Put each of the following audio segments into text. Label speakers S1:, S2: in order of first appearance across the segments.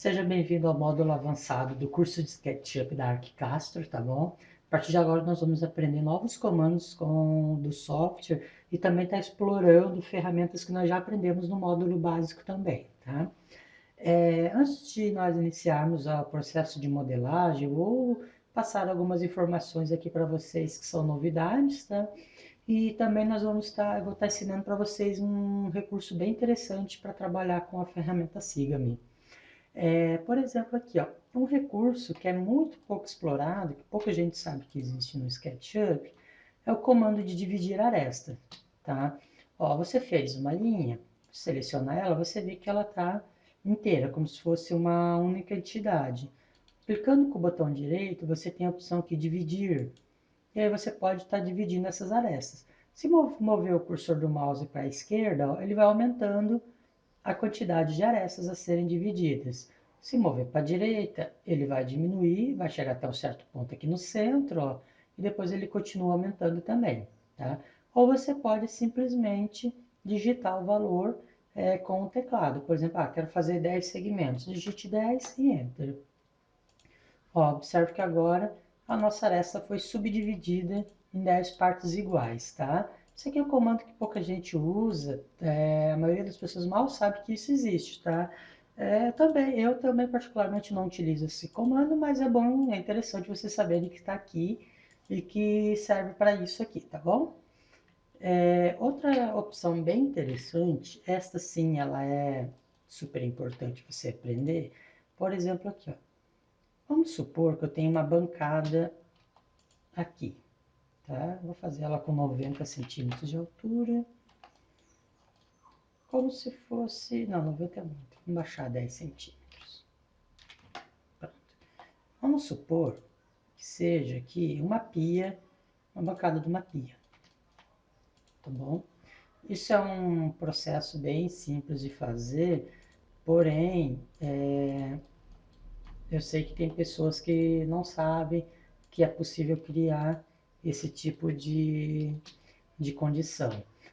S1: Seja bem-vindo ao módulo avançado do curso de SketchUp da ArchiCastro, tá bom? A partir de agora nós vamos aprender novos comandos do software e também estar explorando ferramentas que nós já aprendemos no módulo básico também, tá? Antes de nós iniciarmos o processo de modelagem, eu vou passar algumas informações aqui para vocês que são novidades, tá? E também eu vou estar ensinando para vocês um recurso bem interessante para trabalhar com a ferramenta Sigami. Por exemplo, aqui, ó, um recurso que é muito pouco explorado, que pouca gente sabe que existe no SketchUp, é o comando de dividir aresta, tá? Ó, você fez uma linha, seleciona ela, você vê que ela está inteira, como se fosse uma única entidade. Clicando com o botão direito, você tem a opção aqui dividir, e aí você pode estar dividindo essas arestas. Se mover o cursor do mouse para a esquerda, ó, ele vai aumentando a quantidade de arestas a serem divididas. Se mover para a direita, ele vai diminuir, vai chegar até um certo ponto aqui no centro, ó, e depois ele continua aumentando também. Tá? Ou você pode simplesmente digitar o valor com o teclado. Por exemplo, quero fazer 10 segmentos. Digite 10 e Enter. Ó, observe que agora a nossa aresta foi subdividida em 10 partes iguais, tá? Isso aqui é um comando que pouca gente usa, a maioria das pessoas mal sabe que isso existe, tá? Eu também particularmente não utilizo esse comando, mas é bom, é interessante você saber que está aqui e que serve para isso aqui, tá bom? Outra opção bem interessante, esta sim, ela é super importante você aprender. Por exemplo, aqui, ó. Vamos supor que eu tenho uma bancada aqui, tá? Vou fazer ela com 90 centímetros de altura, como se fosse... Não, 90 é muito, vamos baixar 10 centímetros. Pronto. Vamos supor que seja aqui uma pia, uma bancada de uma pia, tá bom? Isso é um processo bem simples de fazer, porém, eu sei que tem pessoas que não sabem que é possível criar esse tipo de condição.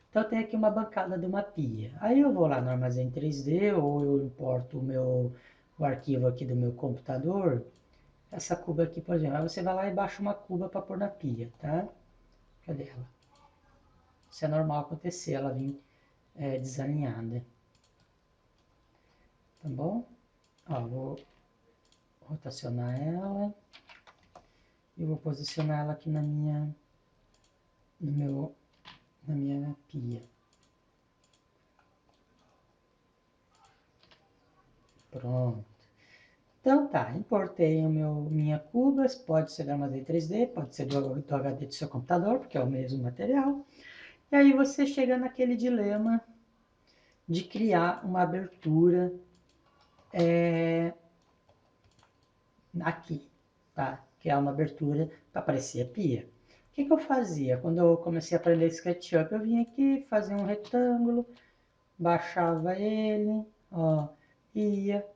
S1: Então eu tenho aqui uma bancada de uma pia. Aí eu vou lá no Armazém 3D ou eu importo o arquivo aqui do meu computador. Essa cuba aqui, por exemplo. Aí você vai lá e baixa uma cuba para pôr na pia, tá? Cadê ela? Isso é normal acontecer, ela vir desalinhada. Tá bom? Ó, vou rotacionar ela e vou posicionar ela aqui no meu, na minha pia. Pronto. Então tá, importei minha cubas, pode ser do armazém 3D, pode ser do HD do seu computador, porque é o mesmo material. E aí você chega naquele dilema de criar uma abertura aqui, tá? Criar uma abertura para aparecer a pia. O que eu fazia? Quando eu comecei a aprender SketchUp, eu vinha aqui, fazia um retângulo, baixava ele, ó, e ia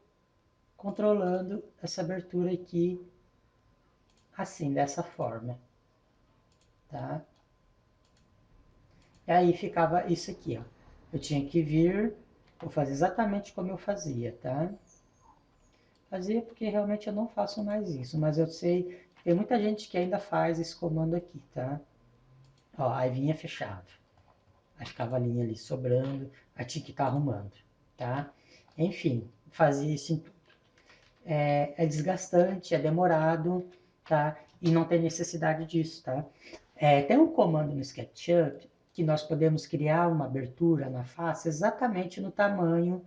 S1: controlando essa abertura aqui, assim, dessa forma, tá? E aí ficava isso aqui, ó. Eu tinha que vir, vou fazer exatamente como eu fazia, tá? Fazia porque realmente eu não faço mais isso, mas eu sei que tem muita gente que ainda faz esse comando aqui, tá? Ó, aí vinha fechado. Aí ficava a linha ali sobrando, aí tinha que estar arrumando, tá? Enfim, fazia isso em tudo. É desgastante, é demorado, tá? E não tem necessidade disso, tá? Tem um comando no SketchUp que nós podemos criar uma abertura na face exatamente no tamanho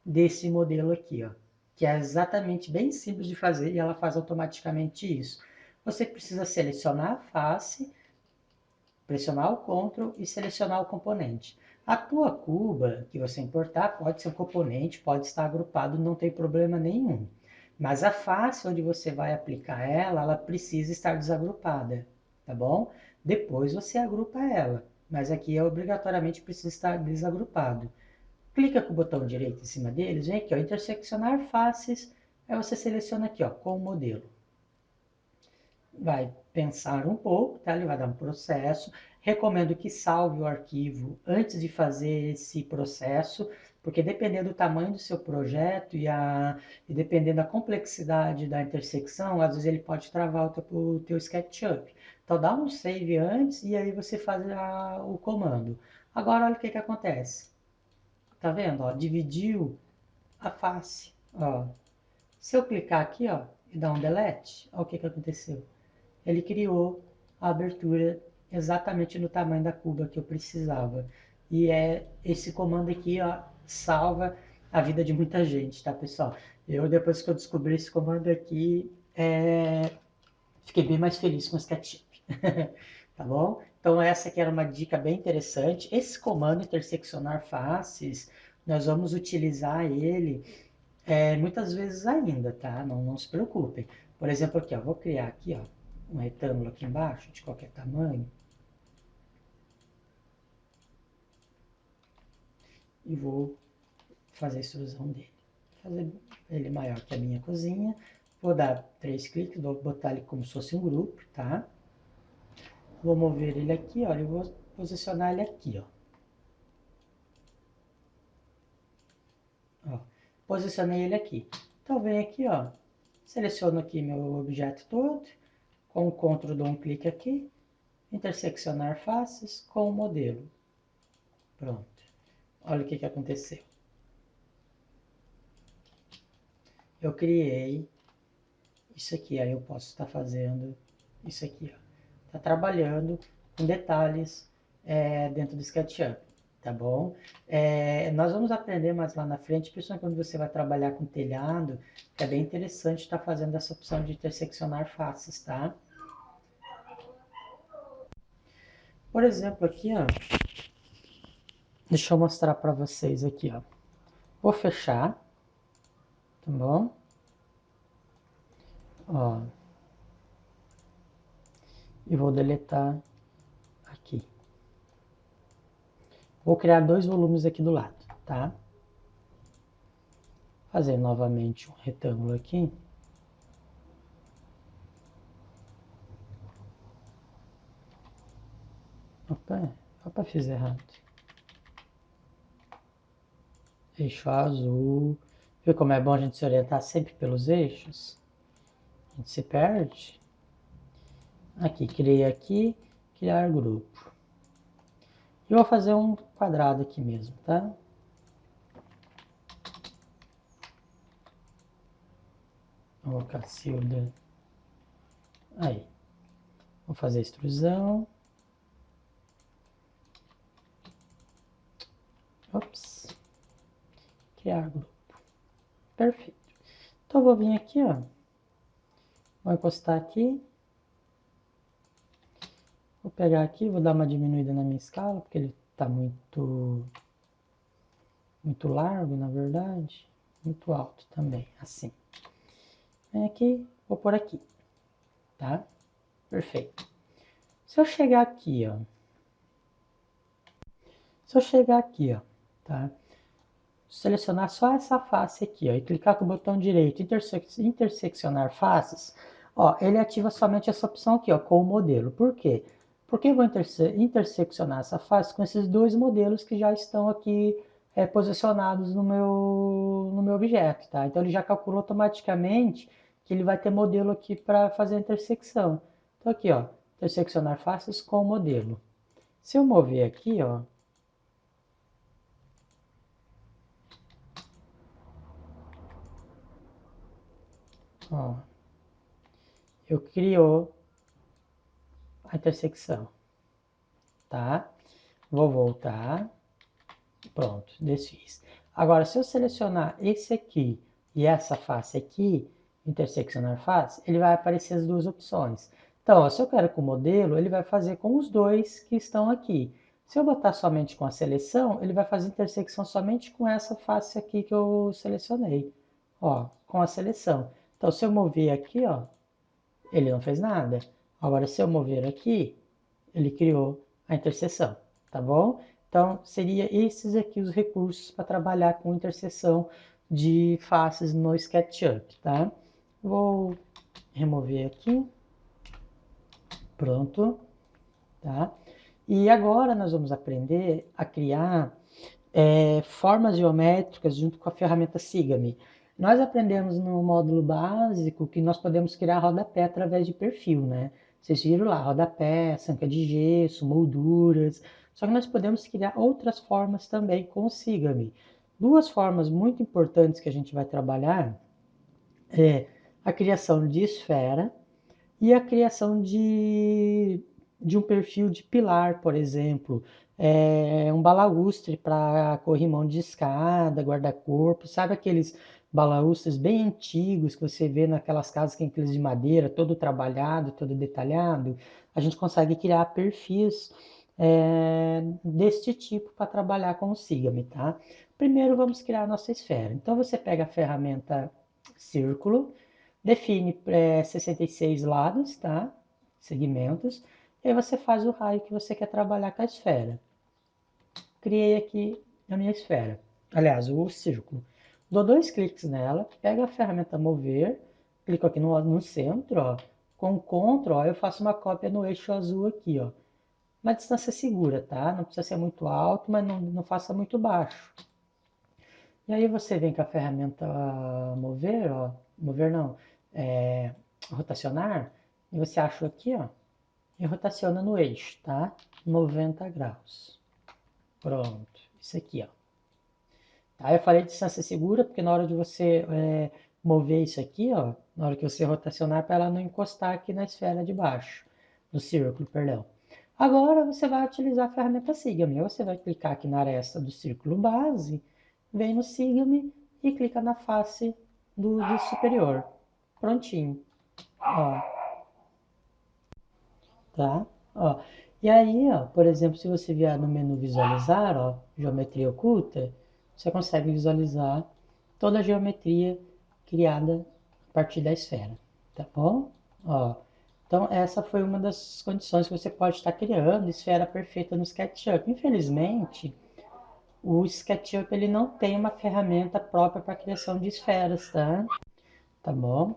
S1: desse modelo aqui, ó, que é exatamente bem simples de fazer e ela faz automaticamente isso. Você precisa selecionar a face, pressionar o Ctrl e selecionar o componente. A tua cuba que você importar pode ser um componente, pode estar agrupado, não tem problema nenhum. Mas a face onde você vai aplicar ela, ela precisa estar desagrupada, tá bom? Depois você agrupa ela, mas aqui é obrigatoriamente precisa estar desagrupado. Clica com o botão direito em cima deles, vem aqui, ó, interseccionar faces, aí você seleciona aqui, ó, com o modelo. vai pensar um pouco, tá? Ele vai dar um processo. Recomendo que salve o arquivo antes de fazer esse processo, porque dependendo do tamanho do seu projeto e dependendo da complexidade da intersecção, às vezes ele pode travar o teu SketchUp. Então dá um save antes e aí você faz o comando. Agora olha o que que acontece. Tá vendo? Ó, dividiu a face. Ó. Se eu clicar aqui, ó, e dar um delete, olha o que que aconteceu. Ele criou a abertura exatamente no tamanho da cuba que eu precisava. E é esse comando aqui, ó, salva a vida de muita gente, tá, pessoal? Eu, depois que eu descobri esse comando aqui, fiquei bem mais feliz com o SketchUp. Tá bom? Então essa aqui era uma dica bem interessante. Esse comando interseccionar faces, nós vamos utilizar ele muitas vezes ainda, tá? Não se preocupem. Por exemplo, aqui, ó, vou criar aqui, ó, um retângulo aqui embaixo, de qualquer tamanho, e vou fazer a extrusão dele. Fazer ele maior que a minha cozinha. Vou dar 3 cliques, vou botar ele como se fosse um grupo, tá? Vou mover ele aqui, ó, e vou posicionar ele aqui, ó. Ó, posicionei ele aqui. Então, vem aqui, ó, seleciono aqui meu objeto todo, com o Ctrl dou um clique aqui, interseccionar faces com o modelo. Pronto. Olha o que que aconteceu. Eu criei isso aqui, aí eu posso estar fazendo isso aqui, ó. Tá trabalhando com detalhes dentro do SketchUp, tá bom? Nós vamos aprender mais lá na frente, principalmente quando você vai trabalhar com telhado, que é bem interessante estar fazendo essa opção de interseccionar faces, tá? Por exemplo, aqui, ó, deixa eu mostrar para vocês aqui, ó. Vou fechar, tá bom? Ó, e vou deletar aqui. Vou criar 2 volumes aqui do lado, tá? Fazer novamente um retângulo aqui. Opa, fiz errado. Eixo azul. Viu como é bom a gente se orientar sempre pelos eixos? A gente se perde. Aqui, criei aqui, criar grupo. E vou fazer um quadrado aqui mesmo, tá? Vou colocar Cacilda. Aí. Vou fazer a extrusão. Ops. Criar grupo. Perfeito. Então eu vou vir aqui, ó. Vou encostar aqui. Vou pegar aqui, vou dar uma diminuída na minha escala, porque ele está muito largo, na verdade. Muito alto também, assim. Vem aqui, vou por aqui, tá? Perfeito. Se eu chegar aqui, ó. Se eu chegar aqui, ó, tá? Selecionar só essa face aqui, ó, e clicar com o botão direito, interseccionar faces, ó, ele ativa somente essa opção aqui, ó, com o modelo. Por quê? Porque eu vou interseccionar essa face com esses 2 modelos que já estão aqui posicionados no meu objeto, tá? Então ele já calcula automaticamente que ele vai ter modelo aqui para fazer a intersecção. Então aqui, ó, interseccionar faces com o modelo. Se eu mover aqui, ó, eu criou a intersecção, tá? Vou voltar, pronto, desfiz. Agora, se eu selecionar esse aqui e essa face aqui, interseccionar face, ele vai aparecer as 2 opções. Então, ó, se eu quero com o modelo, ele vai fazer com os 2 que estão aqui. Se eu botar somente com a seleção, ele vai fazer intersecção somente com essa face aqui que eu selecionei, ó, com a seleção. Então, se eu mover aqui, ó, ele não fez nada. Agora, se eu mover aqui, ele criou a interseção, tá bom? Então, seria esses aqui os recursos para trabalhar com interseção de faces no SketchUp, tá? Vou remover aqui. Pronto, tá? E agora nós vamos aprender a criar formas geométricas junto com a ferramenta Sigame. Nós aprendemos no módulo básico que nós podemos criar rodapé através de perfil, né? Vocês viram lá, rodapé, sanca de gesso, molduras. Só que nós podemos criar outras formas também com o Sigame. Duas formas muito importantes que a gente vai trabalhar é a criação de esfera e a criação de um perfil de pilar, por exemplo, um balaústre para corrimão de escada, guarda-corpo, sabe aqueles balaústres bem antigos que você vê naquelas casas que tem aqueles de madeira, todo trabalhado, todo detalhado? A gente consegue criar perfis deste tipo para trabalhar com o Sigame, tá? Primeiro vamos criar a nossa esfera. Então você pega a ferramenta círculo, define 66 lados, tá? Segmentos, e aí você faz o raio que você quer trabalhar com a esfera. Criei aqui a minha esfera, aliás, o círculo. Dou dois cliques nela, pego a ferramenta mover, clico aqui no centro, ó, com Ctrl, ó, eu faço uma cópia no eixo azul aqui, ó. Uma distância segura, tá? Não precisa ser muito alto, mas não faça muito baixo. E aí você vem com a ferramenta mover, ó, mover não, rotacionar, e você acha aqui, ó, e rotaciona no eixo, tá? 90 graus. Pronto, isso aqui, ó. Tá? Eu falei distância segura porque na hora de você mover isso aqui, ó, na hora que você rotacionar, para ela não encostar aqui na esfera de baixo, no círculo, perdão. Agora você vai utilizar a ferramenta Sigame. Você vai clicar aqui na aresta do círculo base, vem no Sigame e clica na face do superior. Prontinho. Ó, tá? Ó. E aí, ó, por exemplo, se você vier no menu visualizar, ó, geometria oculta, você consegue visualizar toda a geometria criada a partir da esfera, tá bom? Ó, então essa foi uma das condições que você pode estar criando esfera perfeita no SketchUp. Infelizmente, o SketchUp ele não tem uma ferramenta própria para criação de esferas, tá? Tá bom?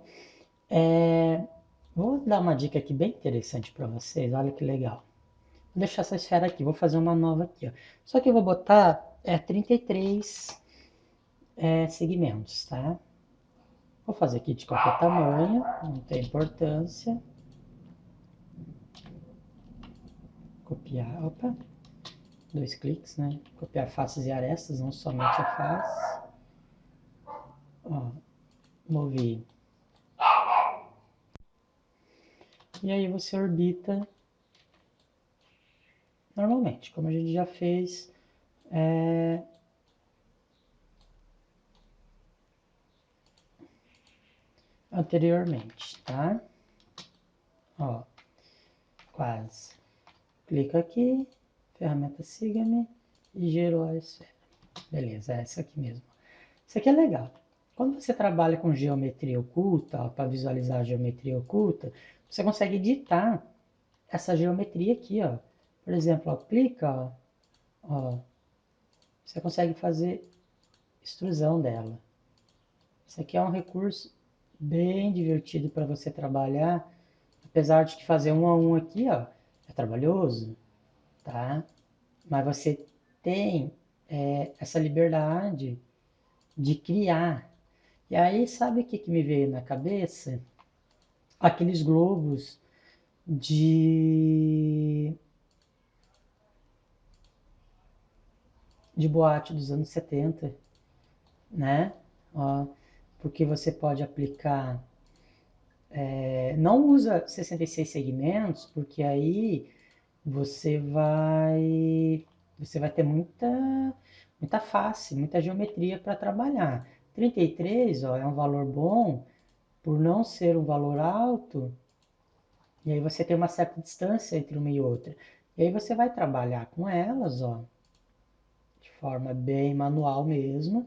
S1: Vou dar uma dica aqui bem interessante para vocês. Olha que legal. Vou deixar essa esfera aqui, vou fazer uma nova aqui, ó. Só que eu vou botar 33 segmentos, tá? Vou fazer aqui de qualquer tamanho, não tem importância. Copiar, opa, dois cliques, né? Copiar faces e arestas, não somente a face. Ó, movi. E aí você orbita normalmente, como a gente já fez anteriormente, tá? Ó, quase. Clica aqui, ferramenta Siga-me e gerou a esfera. Beleza, é essa aqui mesmo. Isso aqui é legal. Quando você trabalha com geometria oculta, para visualizar a geometria oculta, você consegue editar essa geometria aqui, ó. Por exemplo, ó, clica, ó, você consegue fazer extrusão dela. Isso aqui é um recurso bem divertido para você trabalhar, apesar de que fazer um a um aqui, ó, é trabalhoso, tá? Mas você tem essa liberdade de criar. E aí, sabe o que, que me veio na cabeça? Aqueles globos de, de boate dos anos 70, né? Ó, porque você pode aplicar. Não usa 66 segmentos, porque aí você vai ter muita face, muita geometria para trabalhar. 33, ó, é um valor bom por não ser um valor alto, e aí você tem uma certa distância entre uma e outra. E aí você vai trabalhar com elas, ó, de forma bem manual mesmo.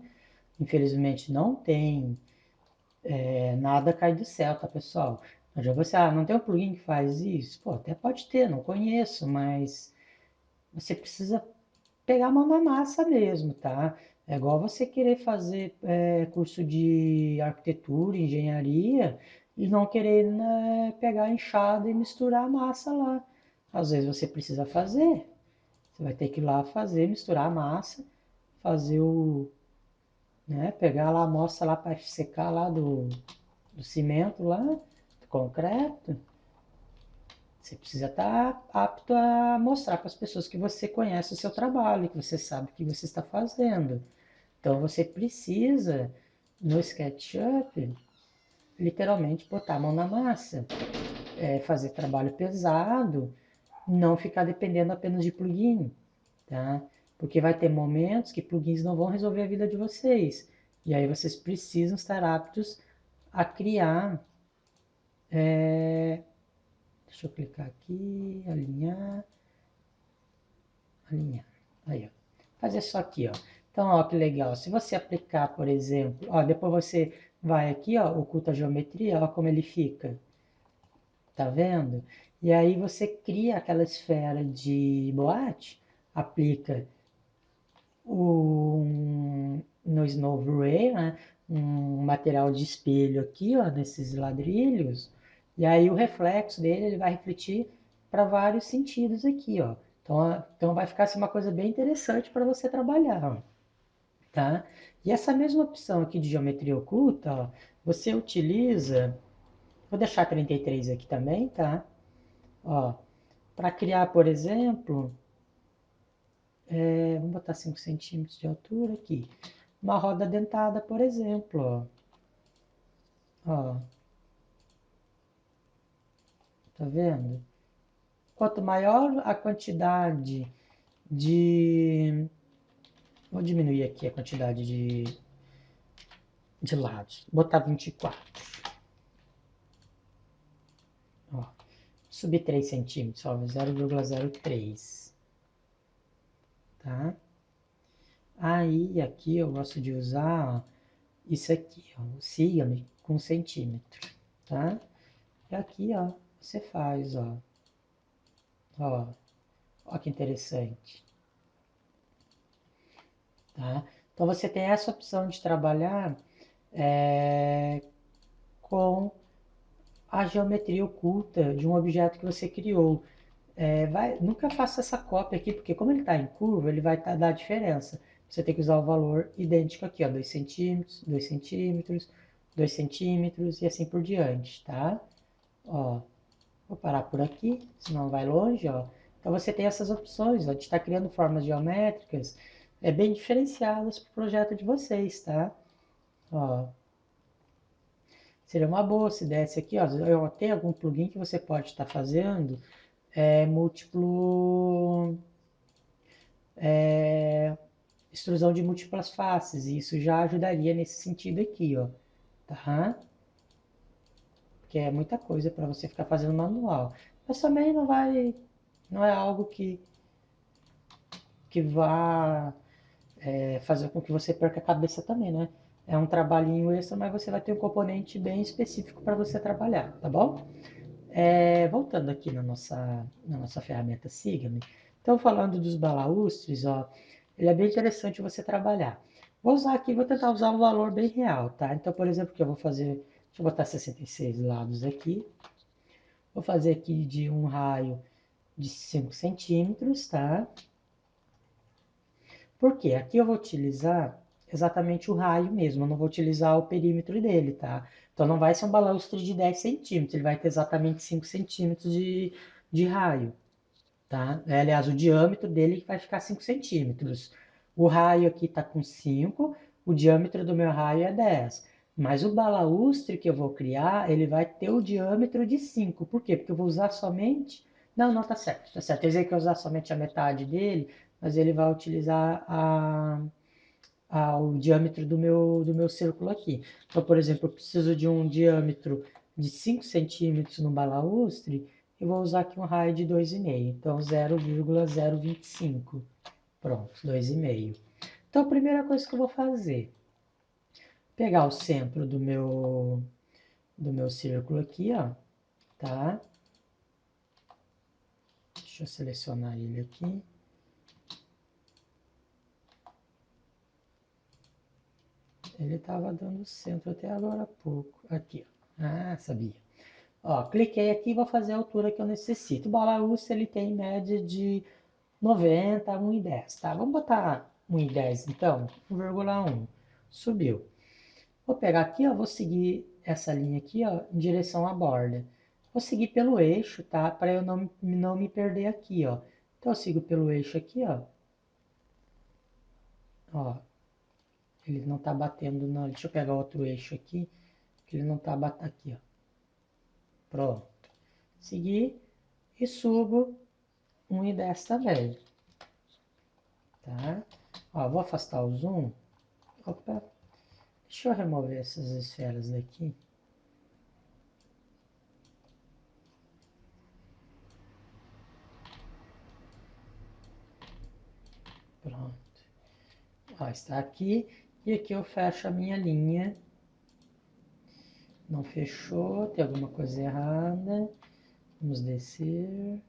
S1: Infelizmente não tem nada cai do céu, tá, pessoal? Mas já você, não tem um plugin que faz isso? Pô, até pode ter, não conheço, mas você precisa pegar a mão na massa mesmo, tá? É igual você querer fazer curso de arquitetura, engenharia e não querer, né, pegar a enxada e misturar a massa lá. Às vezes você precisa fazer, você vai ter que ir lá fazer, misturar a massa, fazer o, né, pegar lá a amostra lá para secar lá do cimento lá, do concreto. Você precisa estar apto a mostrar para as pessoas que você conhece o seu trabalho, que você sabe o que você está fazendo. Então você precisa, no SketchUp, literalmente botar a mão na massa, fazer trabalho pesado, não ficar dependendo apenas de plugin, tá? Porque vai ter momentos que plugins não vão resolver a vida de vocês. E aí vocês precisam estar aptos a criar. Deixa eu clicar aqui, alinhar, alinhar. Aí, ó. Fazer só aqui, ó. Então, ó, que legal. Se você aplicar, por exemplo, ó, depois você vai aqui, ó, oculta a geometria, ó como ele fica. Tá vendo? E aí você cria aquela esfera de boate, aplica no Snow Ray, né, um material de espelho aqui, ó, nesses ladrilhos, e aí o reflexo dele ele vai refletir para vários sentidos aqui, ó. Então vai ficar assim, uma coisa bem interessante para você trabalhar, ó, tá? E essa mesma opção aqui de geometria oculta, ó, você utiliza, vou deixar 33 aqui também, tá? Ó, para criar, por exemplo, vamos botar 5 centímetros de altura aqui. Uma roda dentada, por exemplo, ó. Ó, tá vendo? Quanto maior a quantidade de... Vou diminuir aqui a quantidade de lados. Vou botar 24. Ó, subir 3 centímetros, ó, 0,03. Tá? Aí, aqui eu gosto de usar, ó, isso aqui, ó, o siga-me com centímetro, tá? E aqui, ó, você faz, ó. Ó, ó que interessante, tá? Então você tem essa opção de trabalhar com a geometria oculta de um objeto que você criou. Nunca faça essa cópia aqui, porque como ele está em curva, ele vai dar diferença. Você tem que usar o valor idêntico aqui, ó, 2 centímetros, 2 centímetros, 2 centímetros e assim por diante, tá? Ó, vou parar por aqui, senão vai longe, ó. Então você tem essas opções, ó, de estar criando formas geométricas bem diferenciadas para o projeto de vocês, tá? Ó, seria uma boa se desse aqui, ó, tem algum plugin que você pode estar fazendo múltiplo extrusão de múltiplas faces, e isso já ajudaria nesse sentido aqui, ó, tá? Porque é muita coisa para você ficar fazendo manual. Mas também não é algo que vá fazer com que você perca a cabeça também, né? É um trabalhinho extra, mas você vai ter um componente bem específico para você trabalhar, tá bom? Voltando aqui na nossa ferramenta Siga-me, então falando dos balaústres, ó, ele é bem interessante você trabalhar. Vou usar aqui, vou tentar usar um valor bem real, tá? Então, por exemplo, o que eu vou fazer, deixa eu botar 66 lados aqui, vou fazer aqui de um raio de 5 centímetros, tá? Por quê? Aqui eu vou utilizar exatamente o raio mesmo, eu não vou utilizar o perímetro dele, tá? Então não vai ser um balaustre de 10 centímetros, ele vai ter exatamente 5 centímetros de raio, tá? Aliás, o diâmetro dele vai ficar 5 centímetros. O raio aqui está com 5, o diâmetro do meu raio é 10. Mas o balaustre que eu vou criar, ele vai ter o diâmetro de 5. Por quê? Porque eu vou usar somente... Não, não, tá certo, tá certo. Eu dizer que eu usar somente a metade dele, mas ele vai utilizar o diâmetro do meu círculo aqui. Então, por exemplo, eu preciso de um diâmetro de 5 centímetros no balaustre, eu vou usar aqui um raio de 2,5. Então, 0,025. Pronto, 2,5. Então, a primeira coisa que eu vou fazer, pegar o centro do meu círculo aqui, ó, tá? Deixa eu selecionar ele aqui. Ele estava dando centro até agora há pouco. Aqui, ó. Ah, sabia. Ó, cliquei aqui e vou fazer a altura que eu necessito. O balaústre ele tem média de 90 a 1,10, tá? Vamos botar 1,10 então, 1,1. Subiu. Vou pegar aqui, ó, vou seguir essa linha aqui, ó, em direção à borda. Vou seguir pelo eixo, tá? Para eu não me perder aqui, ó. Então eu sigo pelo eixo aqui, ó. Ó, ele não tá batendo, não. Deixa eu pegar outro eixo aqui, que ele não tá batendo aqui, ó. Pronto. Seguir e subo 1,10 também, tá? Ó, vou afastar o zoom. Opa, deixa eu remover essas esferas daqui. Pronto. Ó, está aqui. E aqui eu fecho a minha linha. Não fechou, tem alguma coisa errada. Vamos descer.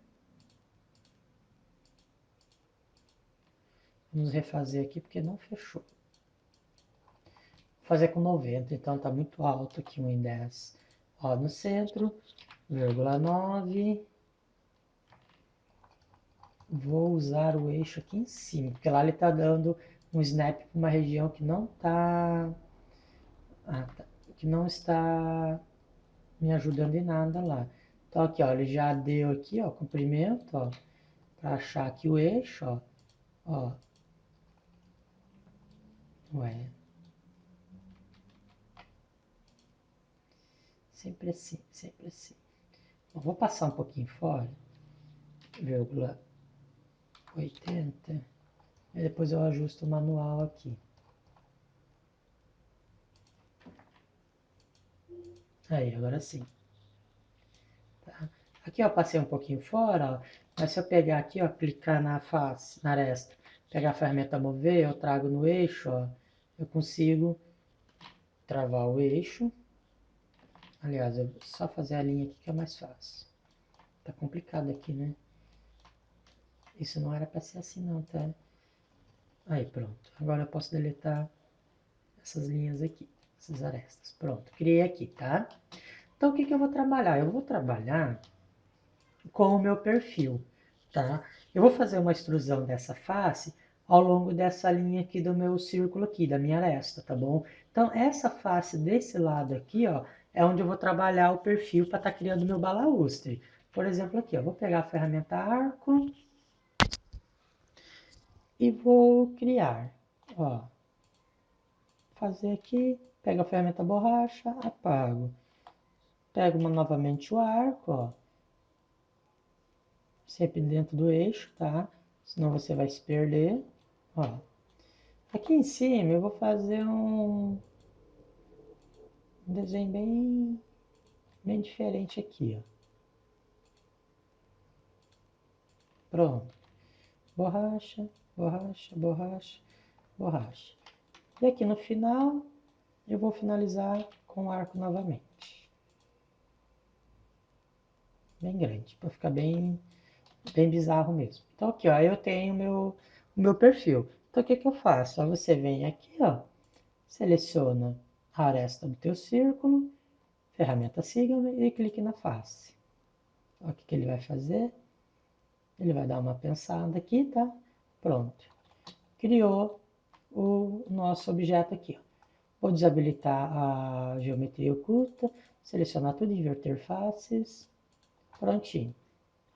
S1: Vamos refazer aqui porque não fechou. Vou fazer com 90, então tá muito alto aqui, 1,10. Ó, no centro, 0,9. Vou usar o eixo aqui em cima, porque lá ele está dando um snap para uma região que não está, que não está me ajudando em nada lá. Então aqui, ó, ele já deu aqui, ó, comprimento, ó, para achar aqui o eixo, ó, ué, sempre assim, sempre assim. Eu vou passar um pouquinho fora, 0,80, e depois eu ajusto o manual aqui. Aí, agora sim. Tá? Aqui, ó, passei um pouquinho fora, ó, mas se eu pegar aqui, ó, clicar na face, na aresta, pegar a ferramenta mover, eu trago no eixo, ó, eu consigo travar o eixo. Aliás, eu vou só fazer a linha aqui que é mais fácil. Tá complicado aqui, né? Isso não era para ser assim não, tá? Aí, pronto. Agora eu posso deletar essas linhas aqui, essas arestas. Pronto, criei aqui, tá? Então, o que que eu vou trabalhar? Eu vou trabalhar com o meu perfil, tá? Eu vou fazer uma extrusão dessa face ao longo dessa linha aqui do meu círculo aqui, da minha aresta, tá bom? Então, essa face desse lado aqui, ó, é onde eu vou trabalhar o perfil para estar criando meu balaústre. Por exemplo, aqui, ó, vou pegar a ferramenta arco e vou criar, ó, fazer aqui, pego a ferramenta borracha, apago. Pego novamente o arco, ó, sempre dentro do eixo, tá? Senão você vai se perder, ó. Aqui em cima eu vou fazer um desenho bem diferente aqui, ó. Pronto. Borracha, borracha, borracha, borracha. E aqui no final eu vou finalizar com o arco novamente. Bem grande, para ficar bem bizarro mesmo. Então aqui, ó, eu tenho o meu perfil. Então o que que eu faço? Ó, você vem aqui, ó, seleciona a aresta do teu círculo, ferramenta Siga-me e clique na face. O que que ele vai fazer? Ele vai dar uma pensada aqui, tá? Pronto. Criou o nosso objeto aqui, ó. Vou desabilitar a geometria oculta, selecionar tudo, inverter faces. Prontinho.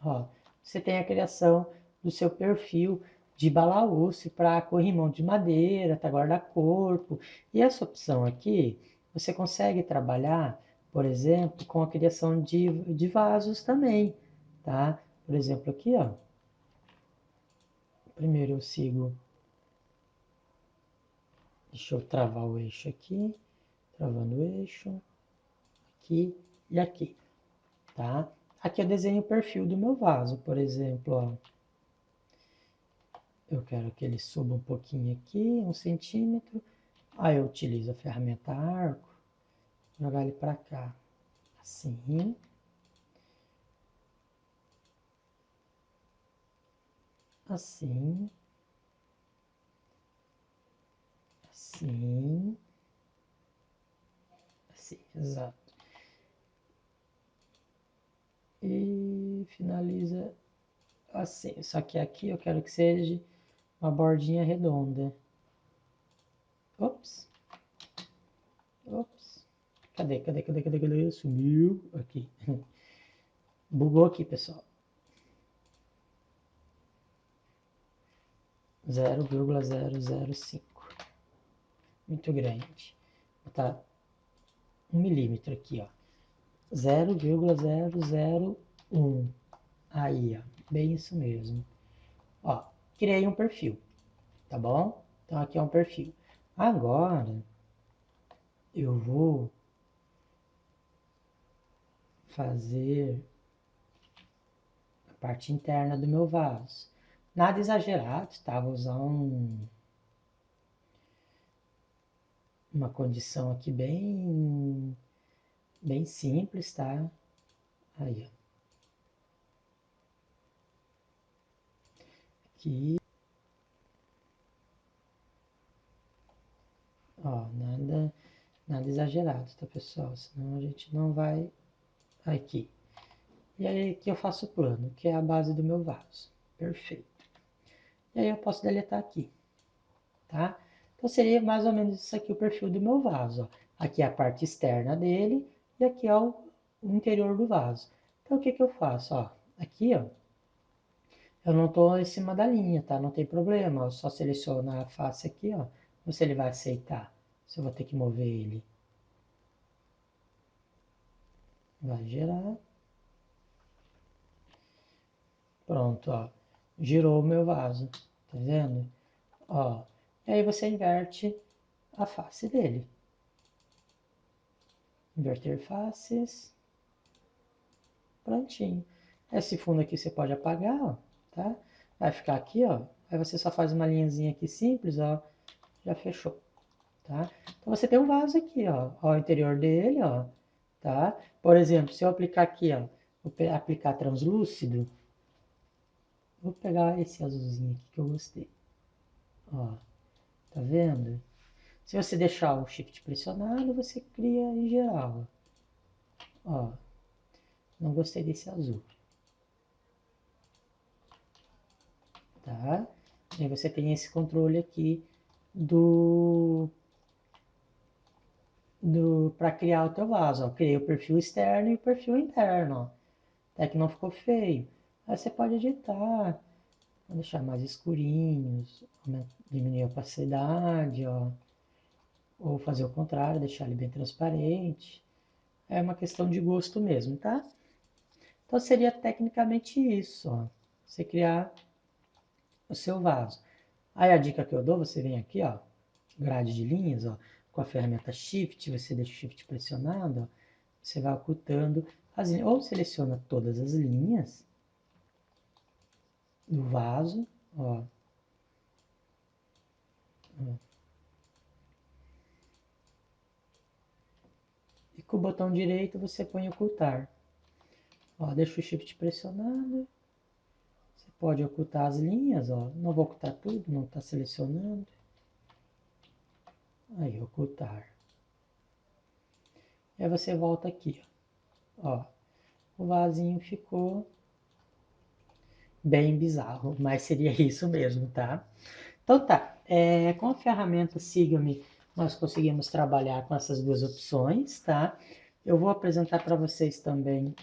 S1: Ó, você tem a criação do seu perfil de balaúste para corrimão de madeira, para guarda-corpo. E essa opção aqui, você consegue trabalhar, por exemplo, com a criação de vasos também, tá? Por exemplo, aqui, ó. Primeiro eu sigo, deixa eu travar o eixo aqui, travando o eixo, aqui e aqui, tá? Aqui eu desenho o perfil do meu vaso, por exemplo, ó. Eu quero que ele suba um pouquinho aqui, 1 centímetro. Aí eu utilizo a ferramenta arco, jogar ele para cá. Assim. Assim. Assim. Assim, exato. e finaliza assim. Só que aqui eu quero que seja uma bordinha redonda. Ops. Ops. Cadê? Sumiu. Aqui. Bugou aqui, pessoal. 0,005. Muito grande. Vou botar 1 milímetro aqui, ó. 0,001. Aí, ó. Bem isso mesmo. Ó, criei um perfil, tá bom? Então aqui é um perfil. Agora eu vou fazer a parte interna do meu vaso. Nada exagerado, tá? Vou usar uma condição aqui bem simples, tá? Aí, ó. Aqui, ó, nada exagerado, tá, pessoal? Senão a gente não vai aqui. E aí aqui eu faço o plano, que é a base do meu vaso. Perfeito. E aí eu posso deletar aqui, tá? Então seria mais ou menos isso aqui o perfil do meu vaso, ó. Aqui é a parte externa dele e aqui é o interior do vaso. Então o que que eu faço, ó? Aqui, ó, eu não estou em cima da linha, tá? Não tem problema, eu só seleciono a face aqui, ó. Ou se ele vai aceitar, se eu vou ter que mover ele. Vai girar. Pronto, ó. Girou o meu vaso, tá vendo? Ó. E aí você inverte a face dele. Inverter faces. Prontinho. Esse fundo aqui você pode apagar, ó, tá? Vai ficar aqui, ó. Aí você só faz uma linhazinha aqui simples, ó. Já fechou, tá? Então você tem um vaso aqui, ó. Ó o interior dele, ó. Tá? Por exemplo, se eu aplicar aqui, ó. Vou aplicar translúcido. Vou pegar esse azulzinho aqui que eu gostei. Ó. Tá vendo? Se você deixar o shift pressionado, você cria em geral. Ó. Não gostei desse azul. Tá? E você tem esse controle aqui para criar o teu vaso. Ó. Criei o perfil externo e o perfil interno. Ó. Até que não ficou feio. Aí você pode editar, deixar mais escurinhos, diminuir a opacidade, ó. Ou fazer o contrário, deixar ele bem transparente. É uma questão de gosto mesmo, tá? Então seria tecnicamente isso, ó. Você criar o seu vaso. Aí a dica que eu dou, você vem aqui, ó, grade de linhas, ó, com a ferramenta Shift, você deixa o Shift pressionado, ó, você vai ocultando as linhas, ou seleciona todas as linhas do vaso, ó, ó, e com o botão direito você põe ocultar. Ó, deixa o Shift pressionado, você pode ocultar as linhas, ó, não vou ocultar tudo, não está selecionando. Aí, ocultar. E aí você volta aqui, ó, o vasinho ficou bem bizarro, mas seria isso mesmo, tá? Então tá, com a ferramenta Siga-me, nós conseguimos trabalhar com essas duas opções, tá? Eu vou apresentar para vocês também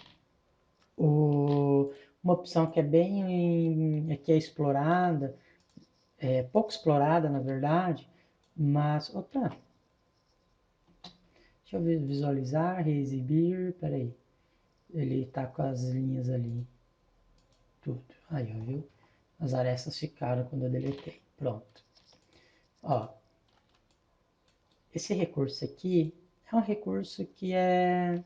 S1: uma opção que é que é explorada, pouco explorada na verdade, mas, opa, deixa eu visualizar, reexibir, peraí, ele tá com as linhas ali, tudo, aí ó, viu? As arestas ficaram quando eu deletei, pronto. Ó, esse recurso aqui é um recurso que é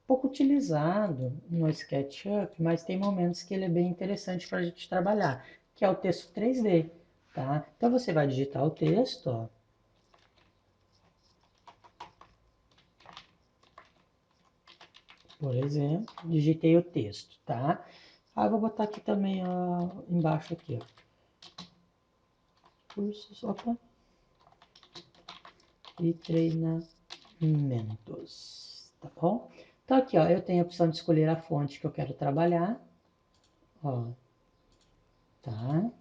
S1: pouco utilizado no SketchUp, mas tem momentos que ele é bem interessante para a gente trabalhar, que é o texto 3D, tá? Então você vai digitar o texto, ó. Por exemplo, digitei o texto, tá? Aí eu vou botar aqui também, ó, embaixo aqui, ó. Cursos, opa. E treinamentos, tá bom? Então aqui, ó, eu tenho a opção de escolher a fonte que eu quero trabalhar, ó, tá?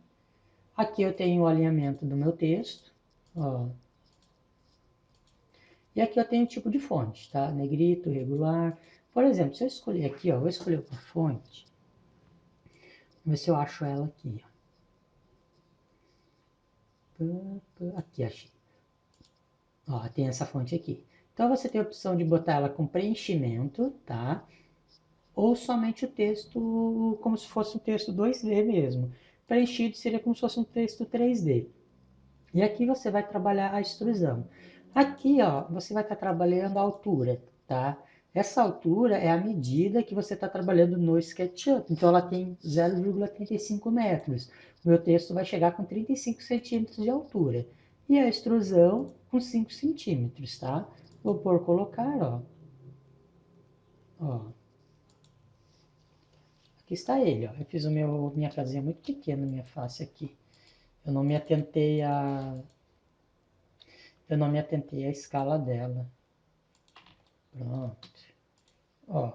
S1: Aqui eu tenho o alinhamento do meu texto, ó. E aqui eu tenho o tipo de fonte, tá? Negrito, regular. Por exemplo, se eu escolher aqui, ó, vou escolher uma fonte. Vamos ver se eu acho ela aqui, ó. Aqui, achei. Ó, tem essa fonte aqui. Então você tem a opção de botar ela com preenchimento, tá? Ou somente o texto como se fosse um texto 2D mesmo. Preenchido seria como se fosse um texto 3D. E aqui você vai trabalhar a extrusão. Aqui, ó, você vai estar trabalhando a altura, tá? Essa altura é a medida que você está trabalhando no SketchUp. Então, ela tem 0,35 metros. O meu texto vai chegar com 35 centímetros de altura. E a extrusão com 5 centímetros, tá? Vou por colocar, ó. Ó. Aqui está ele, ó. Eu fiz minha casinha muito pequena, minha face aqui. Eu não me atentei a, eu não me atentei à escala dela. Pronto. Ó,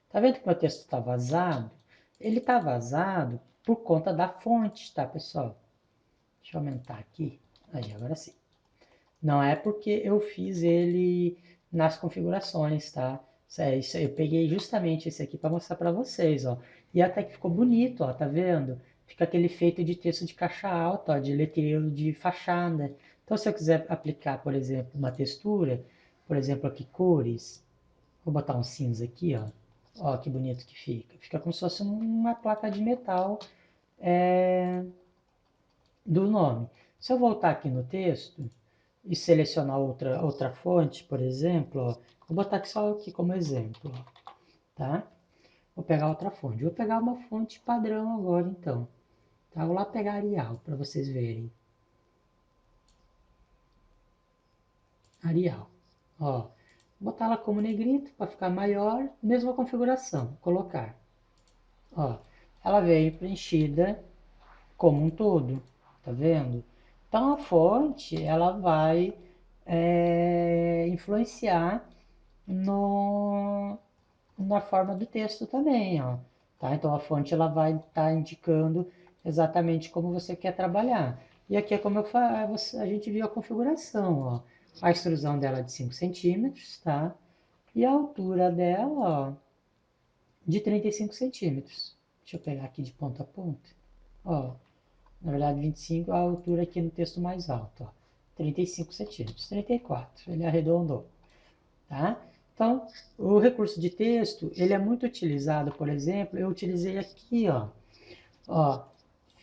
S1: tá vendo que meu texto está vazado? Ele está vazado por conta da fonte, tá, pessoal? Deixa eu aumentar aqui. Aí, agora sim. Não é porque eu fiz ele nas configurações, tá? Isso, eu peguei justamente esse aqui para mostrar para vocês, ó. E até que ficou bonito, ó, tá vendo? Fica aquele efeito de texto de caixa alta, ó, de letreiro de fachada. Então, se eu quiser aplicar, por exemplo, uma textura, por exemplo, aqui cores, vou botar um cinza aqui, ó. Ó, que bonito que fica. Fica como se fosse uma placa de metal do nome. Se eu voltar aqui no texto e selecionar outra fonte, por exemplo, ó, vou botar aqui só aqui como exemplo, ó, tá? Vou pegar outra fonte. Vou pegar uma fonte padrão agora, então. Tá? Vou lá pegar Arial para vocês verem. Arial. Ó, vou botar ela como negrito para ficar maior, mesma configuração. Colocar. Ó, ela veio preenchida como um todo, tá vendo? Então a fonte ela vai influenciar no, na forma do texto também, ó. Tá? Então a fonte ela vai estar indicando exatamente como você quer trabalhar. E aqui é como a gente viu a configuração, ó. A extrusão dela é de 5 centímetros, tá? E a altura dela, ó, de 35 centímetros. Deixa eu pegar aqui de ponta a ponta. Ó, na verdade 25 é a altura aqui no texto mais alto, ó. 35 centímetros, 34, ele arredondou, tá? Então, o recurso de texto, ele é muito utilizado, por exemplo, eu utilizei aqui, ó,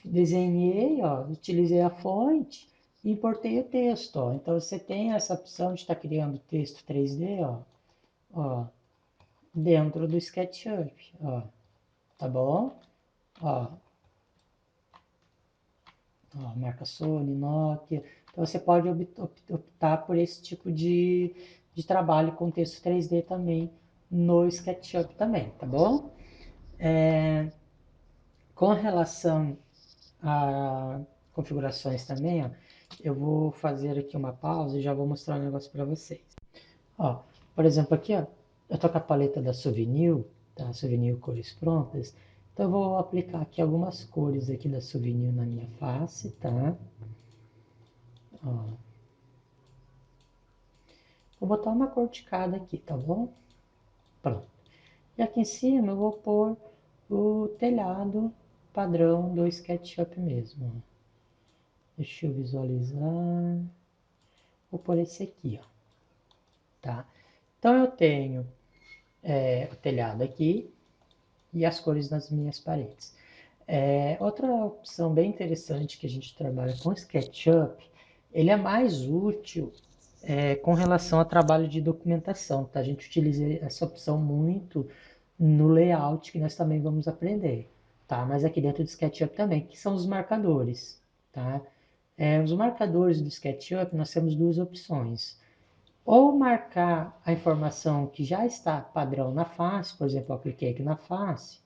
S1: desenhei, ó, utilizei a fonte e importei o texto, ó. Então, você tem essa opção de estar criando texto 3D, ó, dentro do SketchUp, ó, tá bom? Ó, ó, marca Sony, Nokia. Então você pode optar por esse tipo de trabalho com texto 3D também no SketchUp também, tá bom? É, com relação a configurações também, ó, eu vou fazer aqui uma pausa e já vou mostrar um negócio para vocês. Ó, por exemplo, aqui, ó, eu tô com a paleta da Souvenir, tá? Souvenir Cores Prontas. Então eu vou aplicar aqui algumas cores aqui da Souvenir na minha face, tá? Ó, vou botar uma cor de cada aqui, tá bom? Pronto. E aqui em cima eu vou pôr o telhado padrão do SketchUp mesmo. Ó. Deixa eu visualizar. Vou pôr esse aqui, ó. Tá? Então eu tenho o telhado aqui e as cores nas minhas paredes. Outra opção bem interessante que a gente trabalha com SketchUp, ele é mais útil com relação ao trabalho de documentação, tá? A gente utiliza essa opção muito no layout que nós também vamos aprender, tá? Mas aqui dentro do SketchUp também, que são os marcadores, tá? Os marcadores do SketchUp nós temos duas opções. Ou marcar a informação que já está padrão na face, por exemplo, eu cliquei aqui na face,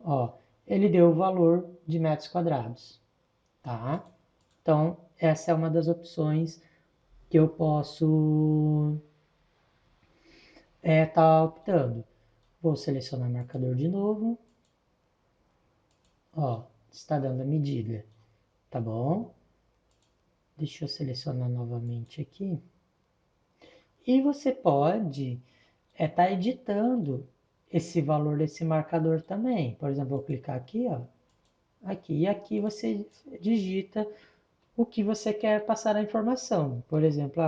S1: ó, ele deu o valor de metros quadrados, tá? Então, essa é uma das opções que eu posso Tá optando. Vou selecionar marcador de novo. Ó, está dando a medida, tá bom? Deixa eu selecionar novamente aqui. E você pode tá editando esse valor desse marcador também. Por exemplo, vou clicar aqui, ó. Aqui, e aqui você digita o que você quer passar a informação. Por exemplo,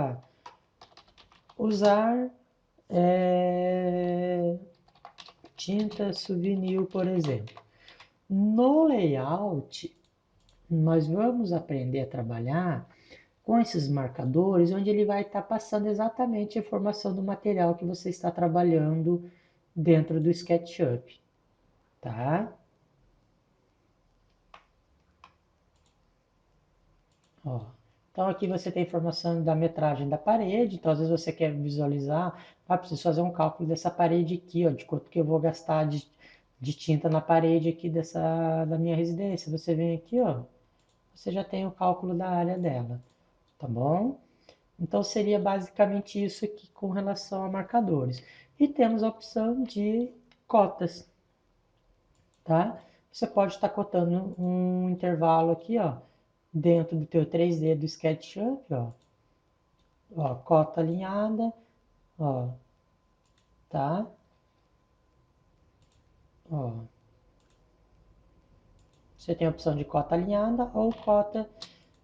S1: usar tinta souvenir, por exemplo. No layout, nós vamos aprender a trabalhar com esses marcadores, onde ele vai estar passando exatamente a informação do material que você está trabalhando dentro do SketchUp, tá? Ó. Então aqui você tem informação da metragem da parede, então às vezes você quer visualizar, preciso fazer um cálculo dessa parede aqui, ó, de quanto que eu vou gastar de tinta na parede aqui da minha residência. Você vem aqui, ó, você já tem o cálculo da área dela, tá bom? Então seria basicamente isso aqui com relação a marcadores. E temos a opção de cotas, tá? Você pode estar cotando um intervalo aqui, ó, dentro do teu 3D do SketchUp, ó. Ó, cota alinhada, ó, tá? Ó, você tem a opção de cota alinhada ou cota,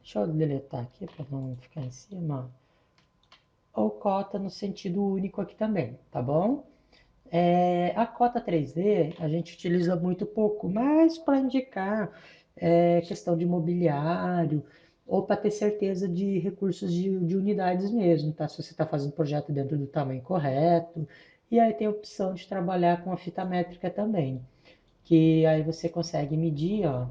S1: deixa eu deletar aqui para não ficar em cima, ou cota no sentido único aqui também, tá bom? A cota 3D a gente utiliza muito pouco, mas para indicar questão de mobiliário ou para ter certeza de recursos de unidades mesmo, tá? Se você está fazendo o projeto dentro do tamanho correto. E aí tem a opção de trabalhar com a fita métrica também, que aí você consegue medir, ó,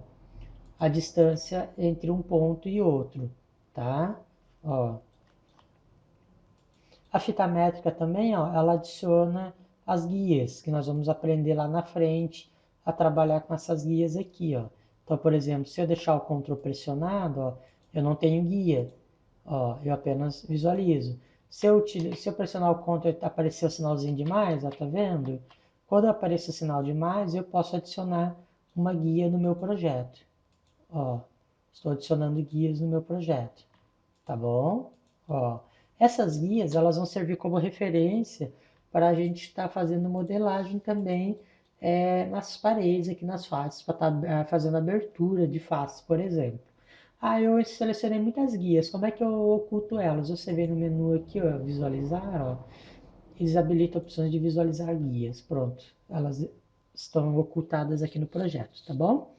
S1: a distância entre um ponto e outro, tá? Ó, a fita métrica também, ó, ela adiciona as guias, que nós vamos aprender lá na frente a trabalhar com essas guias aqui, ó. Então, por exemplo, se eu deixar o Ctrl pressionado, ó, eu não tenho guia, ó, eu apenas visualizo. Se eu pressionar o Ctrl e aparecer o sinalzinho de mais, ó, tá vendo? Quando aparecer o sinal de mais, eu posso adicionar uma guia no meu projeto. Ó, estou adicionando guias no meu projeto, tá bom? Ó, essas guias elas vão servir como referência para a gente estar fazendo modelagem também nas paredes, aqui nas faces, para estar fazendo abertura de faces, por exemplo. Eu selecionei muitas guias. Como é que eu oculto elas? Você vem no menu aqui, ó, visualizar, ó, eles habilitam opções de visualizar guias. Pronto, elas estão ocultadas aqui no projeto, tá bom?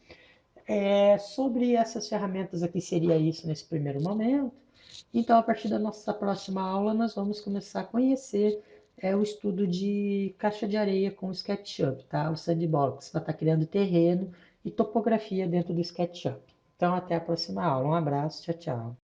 S1: Sobre essas ferramentas aqui seria isso nesse primeiro momento. Então, a partir da nossa próxima aula, nós vamos começar a conhecer o estudo de caixa de areia com o SketchUp, tá? O sandbox, para estar criando terreno e topografia dentro do SketchUp. Então, até a próxima aula. Um abraço, tchau, tchau.